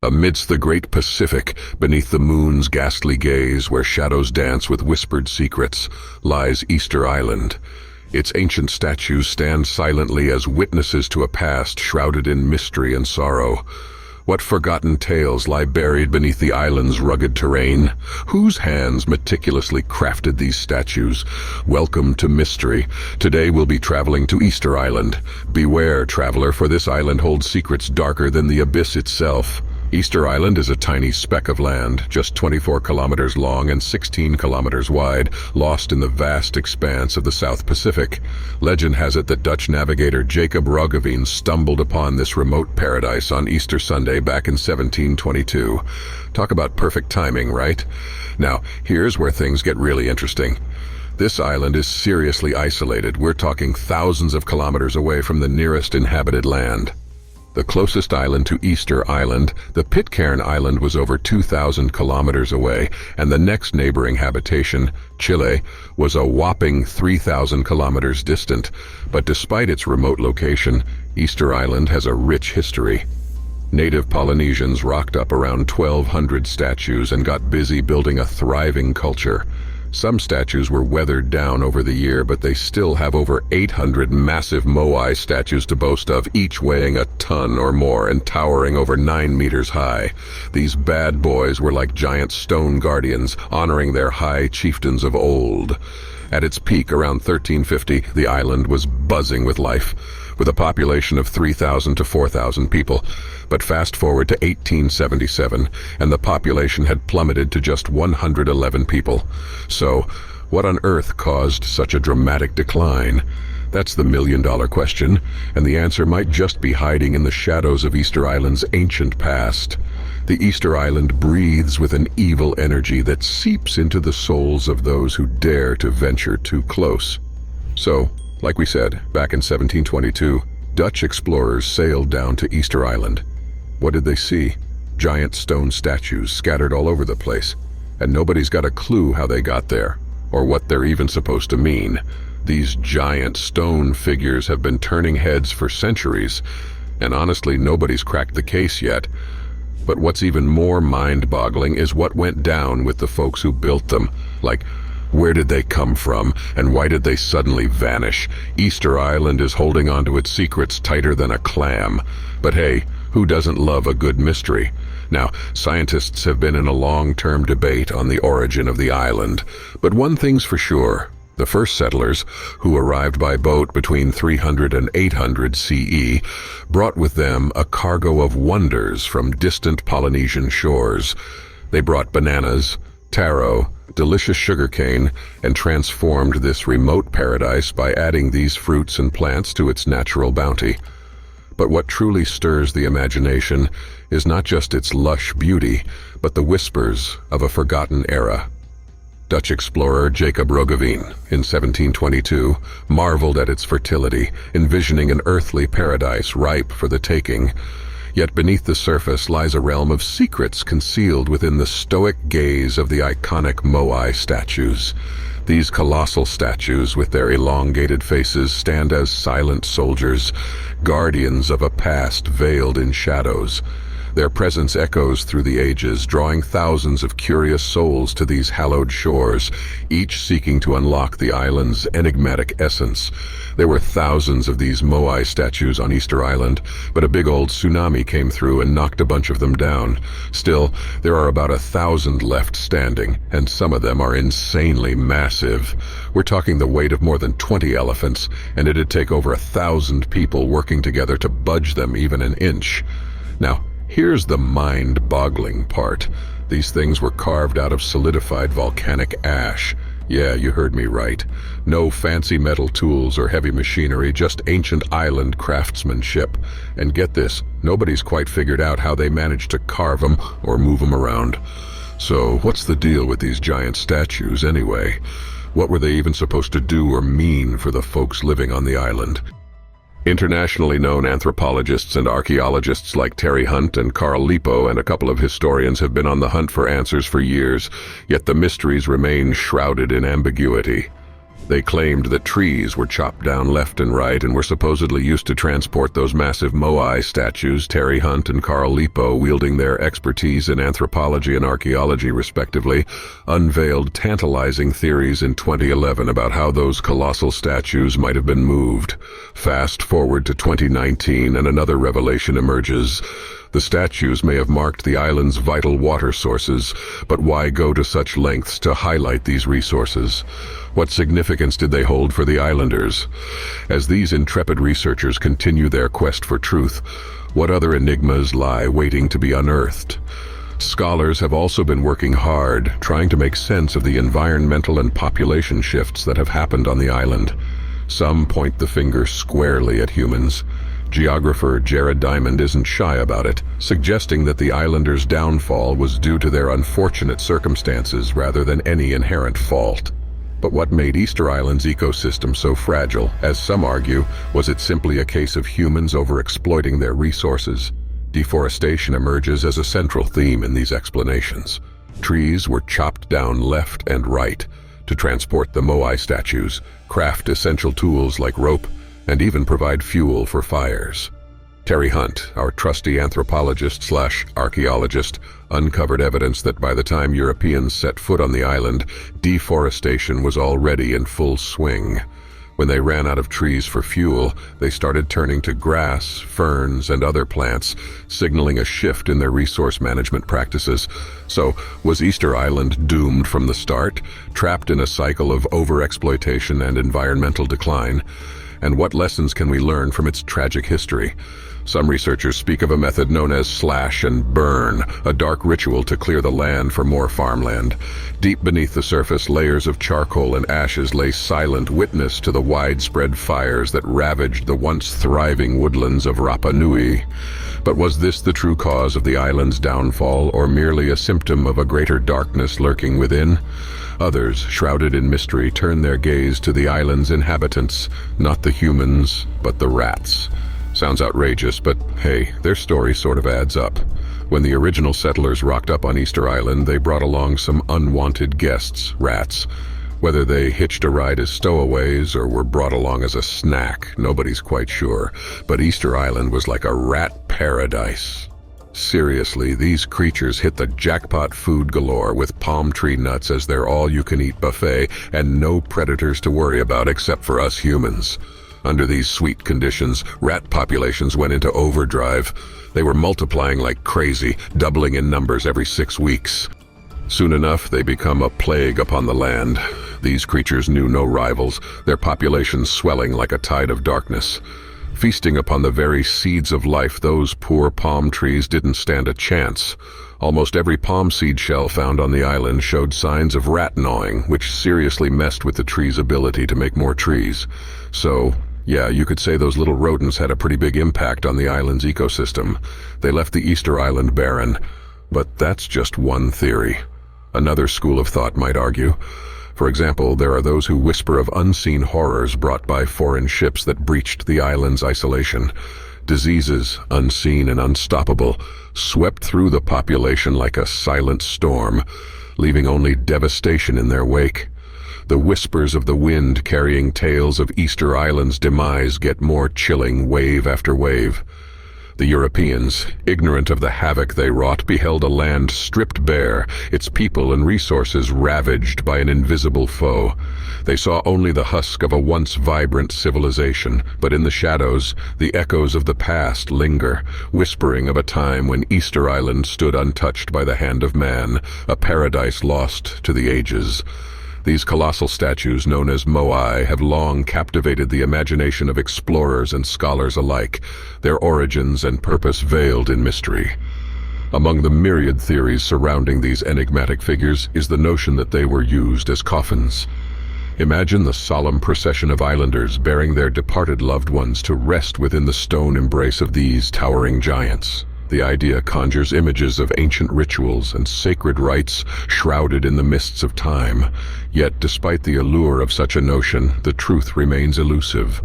Amidst the great Pacific, beneath the moon's ghastly gaze, where shadows dance with whispered secrets, lies Easter Island. Its ancient statues stand silently as witnesses to a past shrouded in mystery and sorrow. What forgotten tales lie buried beneath the island's rugged terrain? Whose hands meticulously crafted these statues? Welcome to mystery. Today we'll be traveling to Easter Island. Beware, traveler, for this island holds secrets darker than the abyss itself. Easter Island is a tiny speck of land, just 24 kilometers long and 16 kilometers wide, lost in the vast expanse of the South Pacific. Legend has it that Dutch navigator 𝐥𝐻𝐸 stumbled upon this remote paradise on Easter Sunday back in 1722. Talk about perfect timing, right? Now, here's where things get really interesting. This island is seriously isolated. We're talking thousands of kilometers away from the nearest inhabited land. The closest island to Easter Island, the Pitcairn Island, was over 2,000 kilometers away, and the next neighboring habitation, Chile, was a whopping 3,000 kilometers distant. But despite its remote location, Easter Island has a rich history. Native Polynesians rocked up around 1,200 statues and got busy building a thriving culture. Some statues were weathered down over the year, but they still have over 800 massive moai statues to boast of, each weighing a ton or more and towering over 9 meters high. These bad boys were like giant stone guardians, honoring their high chieftains of old. At its peak, around 1350, the island was buzzing with life, with a population of 3,000 to 4,000 people. But fast forward to 1877, and the population had plummeted to just 111 people. So, what on earth caused such a dramatic decline? That's the million-dollar question, and the answer might just be hiding in the shadows of Easter Island's ancient past. The Easter Island breathes with an evil energy that seeps into the souls of those who dare to venture too close. So, like we said, back in 1722, Dutch explorers sailed down to Easter Island. What did they see? Giant stone statues scattered all over the place, and nobody's got a clue how they got there, or what they're even supposed to mean. These giant stone figures have been turning heads for centuries, and honestly, nobody's cracked the case yet. But what's even more mind-boggling is what went down with the folks who built them. Like, where did they come from, and why did they suddenly vanish? Easter Island is holding on to its secrets tighter than a clam. But hey, who doesn't love a good mystery? Now, scientists have been in a long-term debate on the origin of the island. But one thing's for sure. The first settlers, who arrived by boat between 300 and 800 CE, brought with them a cargo of wonders from distant Polynesian shores. They brought bananas, taro, delicious sugarcane, and transformed this remote paradise by adding these fruits and plants to its natural bounty. But what truly stirs the imagination is not just its lush beauty, but the whispers of a forgotten era. Dutch explorer 𝐥𝐻𝐸 in 1722 marveled at its fertility, envisioning an earthly paradise ripe for the taking. Yet beneath the surface lies a realm of secrets concealed within the stoic gaze of the iconic moai statues. These colossal statues, with their elongated faces, stand as silent soldiers, guardians of a past veiled in shadows. Their presence echoes through the ages, drawing thousands of curious souls to these hallowed shores, each seeking to unlock the island's enigmatic essence. There were thousands of these moai statues on Easter Island, but a big old tsunami came through and knocked a bunch of them down. Still, there are about 1,000 left standing, and some of them are insanely massive. We're talking the weight of more than 20 elephants, and it'd take over 1,000 people working together to budge them even an inch. Now, here's the mind-boggling part. These things were carved out of solidified volcanic ash. Yeah, you heard me right. No fancy metal tools or heavy machinery, just ancient island craftsmanship. And get this, nobody's quite figured out how they managed to carve them or move them around. So, what's the deal with these giant statues anyway? What were they even supposed to do or mean for the folks living on the island? Internationally known anthropologists and archaeologists like Terry Hunt and Carl Lipo and a couple of historians have been on the hunt for answers for years, yet the mysteries remain shrouded in ambiguity. They claimed that trees were chopped down left and right and were supposedly used to transport those massive moai statues, Terry Hunt and 𝐥𝐤𝐤𝐿, wielding their expertise in anthropology and archaeology respectively, unveiled tantalizing theories in 2011 about how those colossal statues might have been moved. Fast forward to 2019 and another revelation emerges. The statues may have marked the island's vital water sources, but why go to such lengths to highlight these resources? What significance did they hold for the islanders? As these intrepid researchers continue their quest for truth, what other enigmas lie waiting to be unearthed? Scholars have also been working hard, trying to make sense of the environmental and population shifts that have happened on the island. Some point the finger squarely at humans. Geographer Jared Diamond isn't shy about it, suggesting that the islanders' downfall was due to their unfortunate circumstances rather than any inherent fault. But what made Easter Island's ecosystem so fragile, as some argue, was it simply a case of humans overexploiting their resources? Deforestation emerges as a central theme in these explanations. Trees were chopped down left and right to transport the moai statues, craft essential tools like rope, and even provide fuel for fires. Terry Hunt, our trusty anthropologist/archaeologist, uncovered evidence that by the time Europeans set foot on the island, deforestation was already in full swing. When they ran out of trees for fuel, they started turning to grass, ferns, and other plants, signaling a shift in their resource management practices. So, was Easter Island doomed from the start, trapped in a cycle of overexploitation and environmental decline? And what lessons can we learn from its tragic history? Some researchers speak of a method known as slash and burn, a dark ritual to clear the land for more farmland. Deep beneath the surface, layers of charcoal and ashes lay silent witness to the widespread fires that ravaged the once thriving woodlands of Rapa Nui. But was this the true cause of the island's downfall, or merely a symptom of a greater darkness lurking within? Others, shrouded in mystery, turn their gaze to the island's inhabitants, not the humans, but the rats. Sounds outrageous, but hey, their story sort of adds up. When the original settlers rocked up on Easter Island, they brought along some unwanted guests, rats. Whether they hitched a ride as stowaways or were brought along as a snack, nobody's quite sure. But Easter Island was like a rat paradise. Seriously, these creatures hit the jackpot food galore with palm tree nuts as their all-you-can-eat buffet and no predators to worry about except for us humans. Under these sweet conditions, rat populations went into overdrive. They were multiplying like crazy, doubling in numbers every 6 weeks. Soon enough, they become a plague upon the land. These creatures knew no rivals, their populations swelling like a tide of darkness. Feasting upon the very seeds of life, those poor palm trees didn't stand a chance. Almost every palm seed shell found on the island showed signs of rat gnawing, which seriously messed with the tree's ability to make more trees. So, yeah, you could say those little rodents had a pretty big impact on the island's ecosystem. They left the Easter Island barren. But that's just one theory. Another school of thought might argue. For example, there are those who whisper of unseen horrors brought by foreign ships that breached the island's isolation. Diseases, unseen and unstoppable, swept through the population like a silent storm, leaving only devastation in their wake. The whispers of the wind carrying tales of Easter Island's demise get more chilling wave after wave. The Europeans, ignorant of the havoc they wrought, beheld a land stripped bare, its people and resources ravaged by an invisible foe. They saw only the husk of a once vibrant civilization, but in the shadows, the echoes of the past linger, whispering of a time when Easter Island stood untouched by the hand of man, a paradise lost to the ages. These colossal statues, known as moai, have long captivated the imagination of explorers and scholars alike, their origins and purpose veiled in mystery. Among the myriad theories surrounding these enigmatic figures is the notion that they were used as coffins. Imagine the solemn procession of islanders bearing their departed loved ones to rest within the stone embrace of these towering giants. The idea conjures images of ancient rituals and sacred rites shrouded in the mists of time. Yet, despite the allure of such a notion, the truth remains elusive.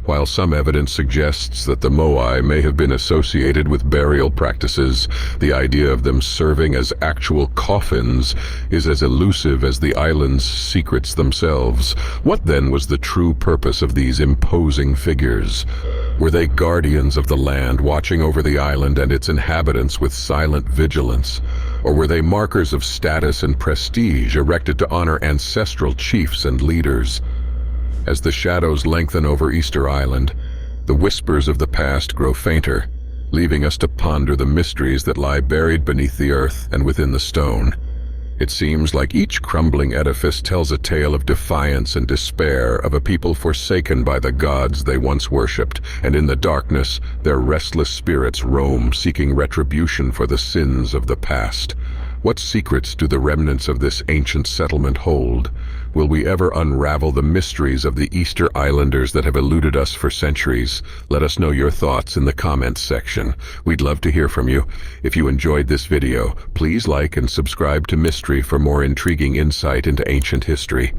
While some evidence suggests that the moai may have been associated with burial practices, the idea of them serving as actual coffins is as elusive as the island's secrets themselves. What then was the true purpose of these imposing figures? Were they guardians of the land, watching over the island and its inhabitants with silent vigilance? Or were they markers of status and prestige erected to honor ancestral chiefs and leaders? As the shadows lengthen over Easter Island, the whispers of the past grow fainter, leaving us to ponder the mysteries that lie buried beneath the earth and within the stone. It seems like each crumbling edifice tells a tale of defiance and despair of a people forsaken by the gods they once worshipped, and in the darkness, their restless spirits roam, seeking retribution for the sins of the past. What secrets do the remnants of this ancient settlement hold? Will we ever unravel the mysteries of the Easter Islanders that have eluded us for centuries? Let us know your thoughts in the comments section. We'd love to hear from you. If you enjoyed this video, please like and subscribe to Mystery for more intriguing insight into ancient history.